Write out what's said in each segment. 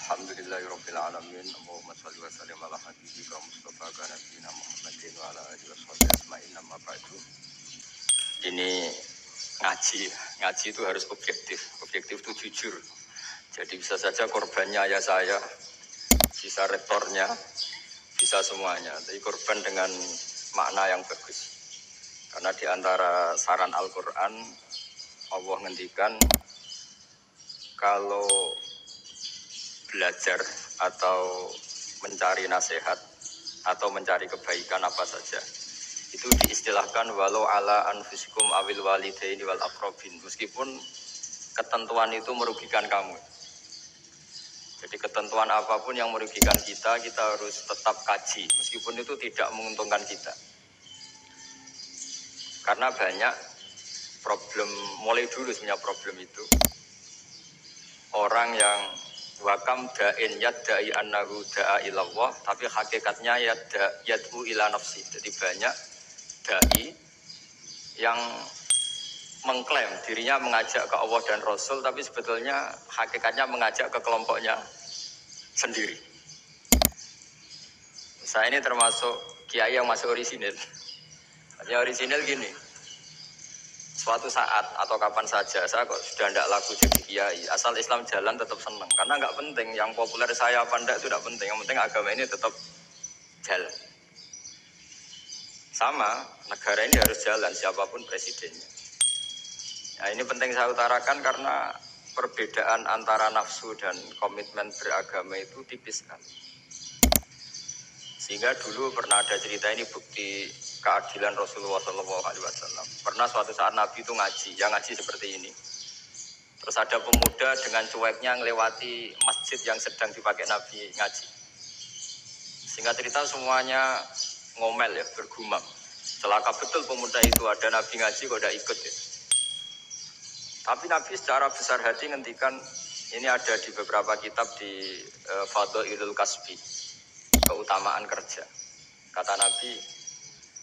Alhamdulillahirabbil alamin. Allahumma shalli wa sallim ala habibika Mustafa nabiyina Muhammadin wa ala alihi washabihi ajmain. Amma ba'du. Ini ngaji. Ngaji itu harus objektif. Objektif itu jujur. Jadi bisa saja korbannya ayah saya, bisa rektornya, bisa semuanya. Tapi korban dengan makna yang bagus. Karena di antara saran Al-Qur'an Allah ngendikan kalau belajar atau mencari nasihat atau mencari kebaikan apa saja itu diistilahkan walau ala anfusikum awil walidaini wal aqrabin, meskipun ketentuan itu merugikan kamu. Jadi ketentuan apapun yang merugikan kita harus tetap kaji meskipun itu tidak menguntungkan kita. Karena banyak problem, mulai dulu sebenarnya problem itu orang yang wakam da'in yadda'i annahu da'a ilallah, tapi hakikatnya yad'u ila nafsi. Jadi banyak da'i yang mengklaim dirinya mengajak ke Allah dan Rasul, tapi sebetulnya hakikatnya mengajak ke kelompoknya sendiri. Saya ini termasuk kiai yang masih orisinil. Artinya orisinil gini, suatu saat atau kapan saja saya kok sudah tidak laku jadi kiai, asal Islam jalan tetap senang. Karena nggak penting yang populer saya apa enggak, itu tidak penting. Yang penting agama ini tetap jalan. Sama negara ini harus jalan siapapun presidennya. Nah, ini penting saya utarakan karena perbedaan antara nafsu dan komitmen beragama itu tipis sekali. Sehingga dulu pernah ada cerita, ini bukti keadilan Rasulullah SAW. Pernah suatu saat Nabi itu ngaji, yang ngaji seperti ini. Terus ada pemuda dengan cueknya ngelewati masjid yang sedang dipakai Nabi ngaji. Singkat cerita semuanya ngomel ya, bergumam. Celaka betul pemuda itu, ada Nabi ngaji kok tidak ikut ya. Tapi Nabi secara besar hati ngendikan, ini ada di beberapa kitab di Fadhailul Kasbi, keutamaan kerja. Kata Nabi,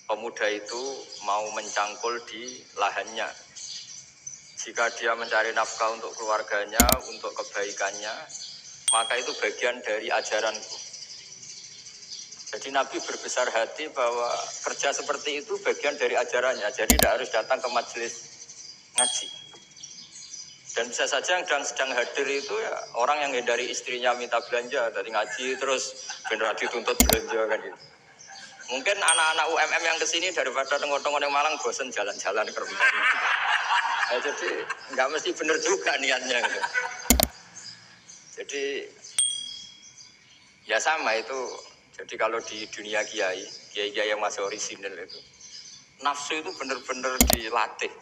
pemuda itu mau mencangkul di lahannya. Jika dia mencari nafkah untuk keluarganya, untuk kebaikannya, maka itu bagian dari ajaranku. Jadi Nabi berbesar hati bahwa kerja seperti itu bagian dari ajarannya. Jadi tidak harus datang ke majelis ngaji. Dan bisa saja yang sedang hadir itu ya orang yang hindari istrinya minta belanja dari ngaji terus benar dituntut belanja kan gitu. Mungkin anak-anak UMM yang kesini daripada tengok-tengok yang Malang bosan jalan-jalan ke rumah. Nah, jadi nggak mesti benar juga niatnya. Gitu. Jadi ya sama itu. Jadi kalau di dunia kiai yang masih orisinal itu, nafsu itu benar-benar dilatih.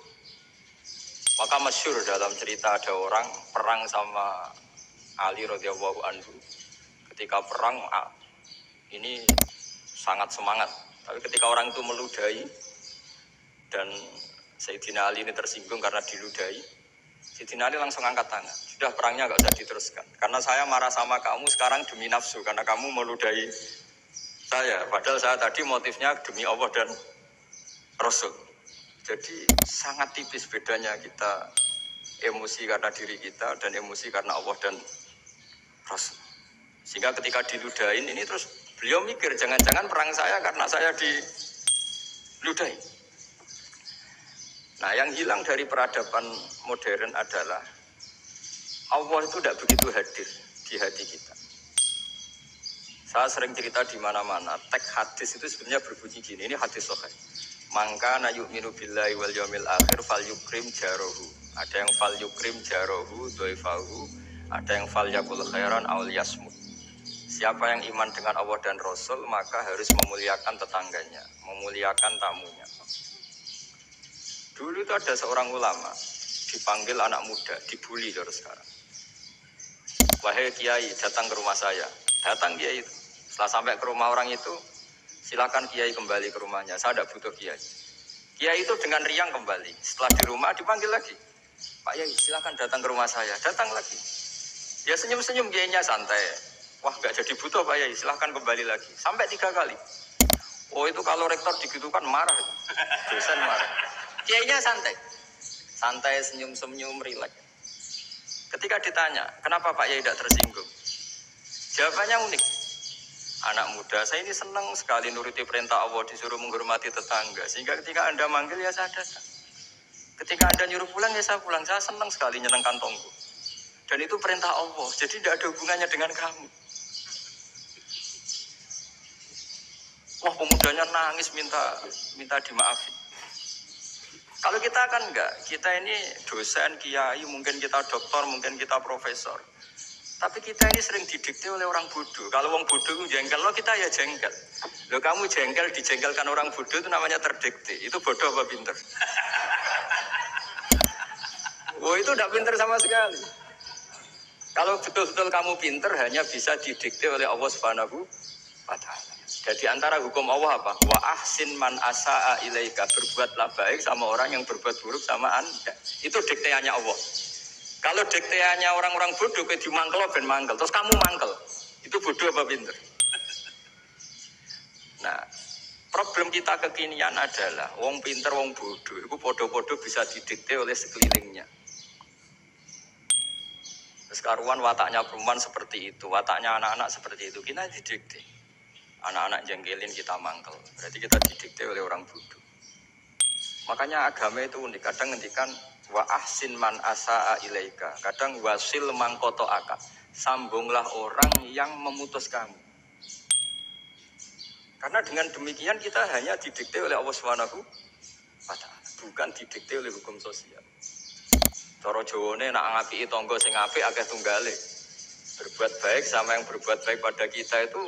Maka masyhur dalam cerita ada orang perang sama Ali radhiyallahu anhu. Ketika perang ini sangat semangat. Tapi ketika orang itu meludahi dan Sayyidina Ali ini tersinggung karena diludahi, Sayyidina Ali langsung angkat tangan. Sudah, perangnya enggak usah diteruskan. Karena saya marah sama kamu sekarang demi nafsu, karena kamu meludahi saya. Padahal saya tadi motifnya demi Allah dan Rasul. Jadi sangat tipis bedanya kita emosi karena diri kita dan emosi karena Allah dan Rasul. Sehingga ketika diludahin ini terus beliau mikir jangan-jangan perang saya karena saya diludahin. Nah, yang hilang dari peradaban modern adalah Allah itu tidak begitu hadir di hati kita. Saya sering cerita di mana-mana, teks hadis itu sebenarnya berbunyi gini, ini hadis sahih. Mangka na yu'minu billahi wal yaumil akhir fal yukrim jarohu. Ada yang fal yukrim jarohu doifahu, ada yang fal yakul khairan aul yasmut. Siapa yang iman dengan Allah dan Rasul maka harus memuliakan tetangganya, memuliakan tamunya. Dulu itu ada seorang ulama dipanggil anak muda, dibully terus sekarang. Wahai kiai, datang ke rumah saya. Datang kiai itu. Setelah sampai ke rumah orang itu, silakan kiai kembali ke rumahnya. Saya tidak butuh kiai. Kiai itu dengan riang kembali. Setelah di rumah dipanggil lagi. Pak Yai, silakan datang ke rumah saya. Datang lagi. Ya senyum-senyum kiainya santai. Wah, nggak jadi butuh Pak Yai. Silakan kembali lagi. Sampai 3 kali. Oh, itu kalau rektor digitukan marah. Dosen marah. Kiainya santai. Santai, senyum-senyum, rileks. Ketika ditanya, kenapa Pak Yai tidak tersinggung? Jawabannya unik. Anak muda, saya ini senang sekali nuruti perintah Allah, disuruh menghormati tetangga. Sehingga ketika Anda manggil ya saya datang. Ketika Anda nyuruh pulang ya saya pulang. Saya senang sekali nyeneng kantongku. Dan itu perintah Allah, jadi tidak ada hubungannya dengan kamu. Wah, pemudanya nangis minta dimaafin. Kalau kita kan enggak, kita ini dosen, kiai, mungkin kita dokter, mungkin kita profesor. Tapi kita ini sering didikte oleh orang bodoh. Kalau orang bodoh itu jengkel, lo kita ya jengkel. Lo kamu jengkel, dijengkelkan orang bodoh itu namanya terdikte. Itu bodoh apa pinter? Wah, itu tidak pinter sama sekali. Kalau betul-betul kamu pinter, hanya bisa didikte oleh Allah Subhanahu wa Ta'ala. Jadi antara hukum Allah apa? Wa ahsin man asa'a ilaika. Berbuatlah baik sama orang yang berbuat buruk sama Anda. Itu dikteannya Allah. Kalau dikteannya orang-orang bodoh, kayak dimangkel, ben mangkel. Terus kamu mangkel. Itu bodoh apa pinter? Nah, problem kita kekinian adalah wong pinter, wong bodoh. Itu bodoh-bodoh bisa didikte oleh sekelilingnya. Terus karuan wataknya perempuan seperti itu, wataknya anak-anak seperti itu. Kita didikte. Anak-anak jengkelin kita mangkel. Berarti kita didikte oleh orang bodoh. Makanya agama itu unik. Kadang ngendikan wa ahsin man asa'a ilaika. Kadang wasil mangkoto aka. Sambunglah orang yang memutus kamu. Karena dengan demikian kita hanya didikte oleh Allah Subhanahu wa Ta'ala, bukan didikte oleh hukum sosial. Cara Jawane nak ngapiki tangga sing apik akeh tunggale. Berbuat baik sama yang berbuat baik pada kita itu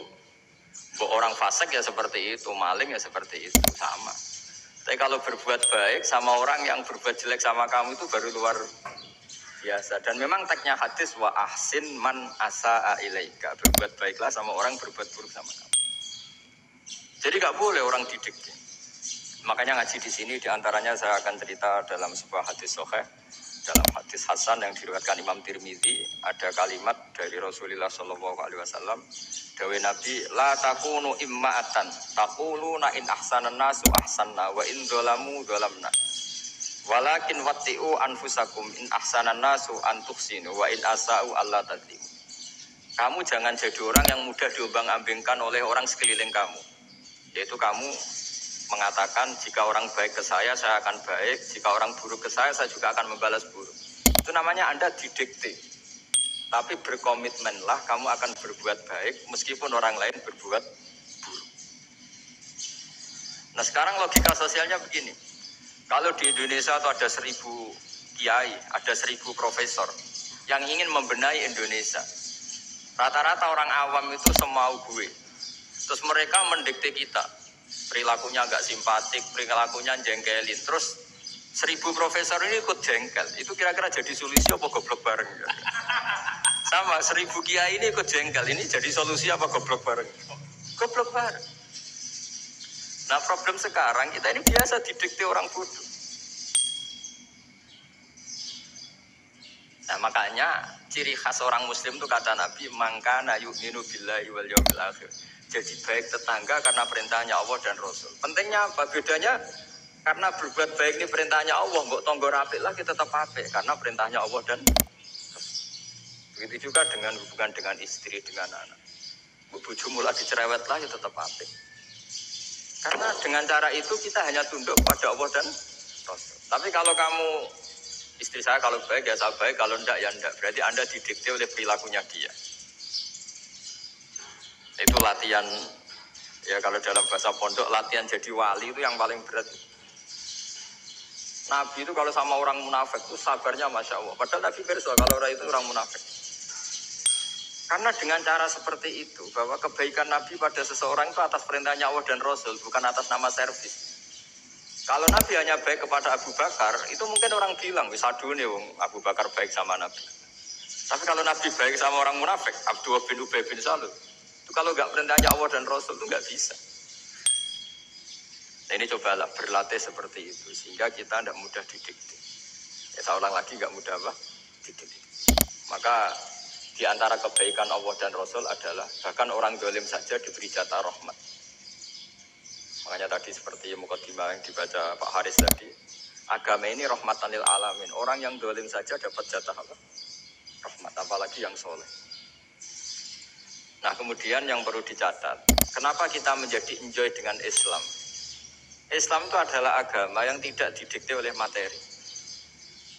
orang fasik ya seperti itu, maling ya seperti itu, sama. Tapi kalau berbuat baik sama orang yang berbuat jelek sama kamu itu baru luar biasa. Dan memang teksnya hadis wa ahsin man asa'a ilaika. Berbuat baiklah sama orang berbuat buruk sama kamu. Jadi gak boleh orang didikte. Makanya ngaji di sini diantaranya saya akan cerita dalam sebuah hadis sahih, dalam hadis Hasan yang diriwayatkan Imam Tirmidzi, ada kalimat dari Rasulullah SAW. Dawe Nabi, la takunu imma'atan, taquluna in ahsanan nasu ahsanna wa in dhalamu dhalamna. Walakin watti'u anfusakum in ahsanan nasu antuhsinu wa in asa'u alla tadlimu. Kamu jangan jadi orang yang mudah diombang-ambingkan oleh orang sekeliling kamu. Yaitu kamu mengatakan jika orang baik ke saya akan baik, jika orang buruk ke saya juga akan membalas buruk. Itu namanya Anda didikte. Tapi berkomitmenlah kamu akan berbuat baik meskipun orang lain berbuat buruk. Nah sekarang logika sosialnya begini. Kalau di Indonesia itu ada 1000 kiai, ada 1000 profesor yang ingin membenahi Indonesia. Rata-rata orang awam itu semau gue. Terus mereka mendikte kita. Perilakunya agak simpatik, perilakunya jengkelin. Terus 1000 profesor ini ikut jengkel. Itu kira-kira jadi solusi apa goblok bareng? Sama 1000 kiai ini ikut jengkel. Ini jadi solusi apa goblok bareng? Goblok bareng. Nah problem sekarang kita ini biasa didikte orang bodoh. Nah makanya ciri khas orang muslim itu kata Nabi, mangkana yu'minu billahi wal yawmil akhir. Jadi baik tetangga karena perintahnya Allah dan Rasul. Pentingnya apa? Bedanya karena berbuat baik ini perintahnya Allah, mbok tonggo rapik lah kita tetap apik karena perintahnya Allah dan begitu juga dengan hubungan dengan istri, dengan anak. Bojomu lagi cerewet lah ya tetap apik. Karena dengan cara itu kita hanya tunduk pada Allah dan Rasul. Tapi kalau kamu, istri saya kalau baik ya saya baik, kalau enggak ya enggak. Berarti Anda didikte oleh perilakunya dia. Itu latihan, ya kalau dalam bahasa pondok, latihan jadi wali itu yang paling berat. Nabi itu kalau sama orang munafik itu sabarnya Masya Allah. Padahal Nabi berso kalau orang itu orang munafik. Karena dengan cara seperti itu, bahwa kebaikan Nabi pada seseorang itu atas perintahnya Allah dan Rasul, bukan atas nama servis. Kalau Nabi hanya baik kepada Abu Bakar, itu mungkin orang bilang, bisa nih Abu Bakar baik sama Nabi. Tapi kalau Nabi baik sama orang munafik, Abdullah bin Ubay bin Salul, itu kalau nggak perintahnya Allah dan Rasul itu nggak bisa. Nah ini cobalah berlatih seperti itu, sehingga kita tidak mudah didikte. Ya saya ulang lagi, nggak mudah apa? Didikte. Maka di antara kebaikan Allah dan Rasul adalah bahkan orang zalim saja diberi jatah rahmat. Makanya tadi seperti mukadimah yang dibaca Pak Haris tadi, agama ini rahmatan lil alamin. Orang yang zalim saja dapat jatah apa? Rahmat, apalagi yang soleh. Nah kemudian yang perlu dicatat, kenapa kita menjadi enjoy dengan Islam? Islam itu adalah agama yang tidak didikte oleh materi.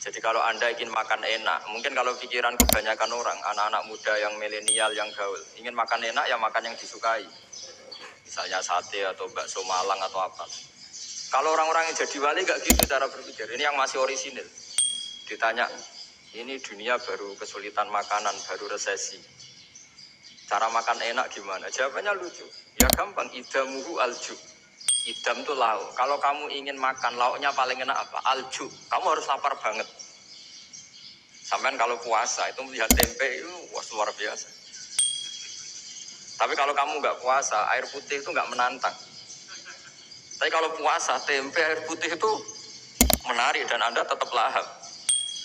Jadi kalau Anda ingin makan enak, mungkin kalau pikiran kebanyakan orang, anak-anak muda yang milenial, yang gaul, ingin makan enak ya makan yang disukai. Misalnya sate atau bakso Malang atau apa. Kalau orang-orang yang jadi wali gak gitu cara berpikir. Ini yang masih orisinil. Ditanya, ini dunia baru kesulitan makanan, baru resesi. Cara makan enak gimana? Jawabannya lucu. Ya gampang, idamuhu alju. Idam itu lauk. Kalau kamu ingin makan, lauknya paling enak apa? Alju. Kamu harus lapar banget. Sampai kalau puasa, itu melihat tempe itu wah, luar biasa. Tapi kalau kamu nggak puasa, air putih itu nggak menantang. Tapi kalau puasa, tempe, air putih itu menarik dan Anda tetap lahap.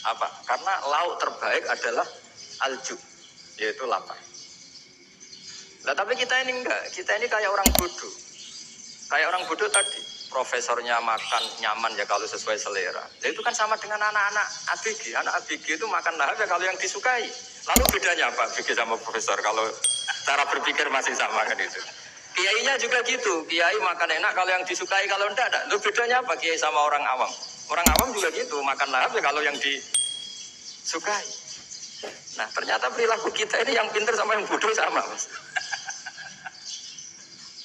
Apa? Karena lauk terbaik adalah alju, yaitu lapar. Nah, tapi kita ini enggak, kita ini kayak orang bodoh. Kayak orang bodoh tadi, profesornya makan nyaman ya kalau sesuai selera. Nah, itu kan sama dengan anak-anak ABG. Anak ABG itu makan lahap ya kalau yang disukai. Lalu bedanya apa ABG sama profesor kalau cara berpikir masih sama kan itu. Kiainya juga gitu, kiai makan enak kalau yang disukai, kalau enggak. Lalu bedanya apa kiai sama orang awam? Orang awam juga gitu, makan lahap ya kalau yang disukai. Nah ternyata perilaku kita ini yang pintar sama yang bodoh sama, Mas.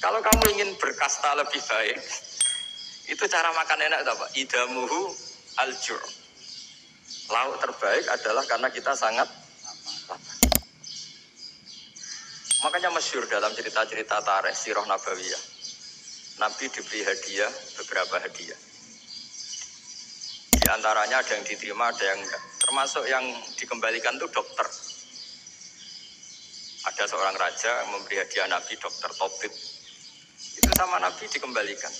Kalau kamu ingin berkasta lebih baik, itu cara makan enak itu apa? Idamuhu aljur. Lauk terbaik adalah karena kita sangat lapar. Makanya masyhur dalam cerita-cerita tarikh sirah nabawiyah. Nabi diberi hadiah, beberapa hadiah. Di antaranya ada yang diterima, ada yang enggak. Termasuk yang dikembalikan itu dokter. Ada seorang raja memberi hadiah Nabi dokter Tobit. Itu sama Nabi dikembalikan.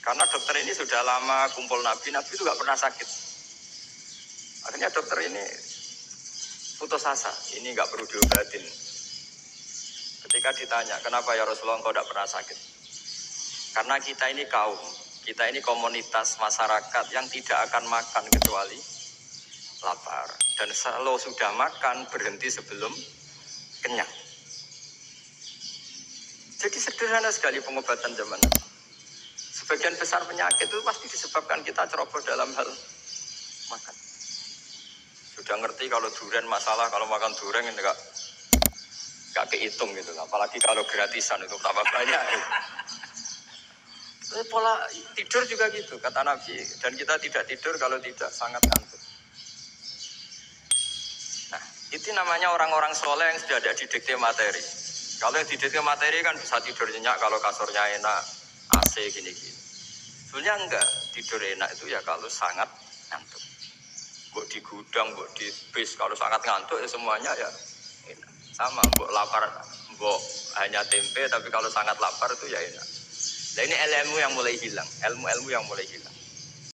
Karena dokter ini sudah lama kumpul Nabi itu gak pernah sakit. Akhirnya dokter ini putus asa, ini gak perlu diobatin. Ketika ditanya, kenapa ya Rasulullah engkau gak pernah sakit? Karena kita ini kaum, kita ini komunitas masyarakat yang tidak akan makan kecuali lapar. Dan kalau sudah makan, berhenti sebelum kenyang. Jadi sederhana sekali pengobatan zaman itu. Sebagian besar penyakit itu pasti disebabkan kita ceroboh dalam hal makan. Sudah ngerti kalau durian masalah, kalau makan durian ini gak kehitung gitu. Apalagi kalau gratisan itu tambah banyak. Pola tidur juga gitu, kata Nabi. Dan kita tidak tidur kalau tidak sangat ngantuk. Nah, itu namanya orang-orang soleh yang sudah ada didikte materi. Kalau yang didikte materi kan bisa tidur nyenyak kalau kasurnya enak, AC gini-gini. Sebenarnya enggak, tidur enak itu ya kalau sangat ngantuk. Buat di gudang, buat di bis, kalau sangat ngantuk ya semuanya ya enak. Sama, buat lapar, buat hanya tempe, tapi kalau sangat lapar itu ya enak. Nah ini ilmu yang mulai hilang, ilmu-ilmu yang mulai hilang.